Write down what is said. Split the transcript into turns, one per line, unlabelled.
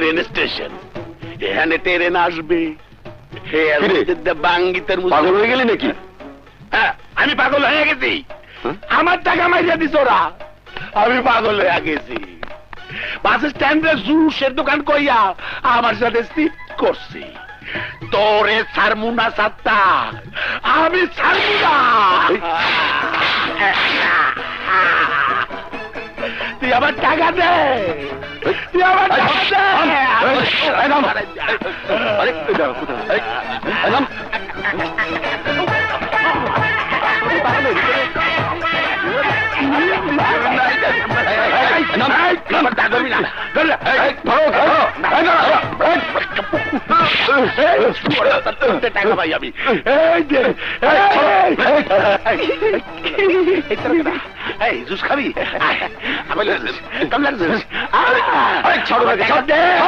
Train station, এখানে train আসবে।
পাগল হয়ে গেলি নাকি?
হ্যাঁ, আমি পাগল হয়ে গেছি। আমার টাকা মাইরা দিস ওরা, আমি পাগল হয়ে গেছি। বাস স্ট্যান্ডে জুসের দোকান কইয়া আমার সাথে সিট করছি। তোরে ছাড়মুনা সাত্তা, আমি ছাড়মুনা। তুই আমার টাকা দে, তুই আমার টাকা দে। টাকা পাই আমি। জুস খাবি? কামলার জুস।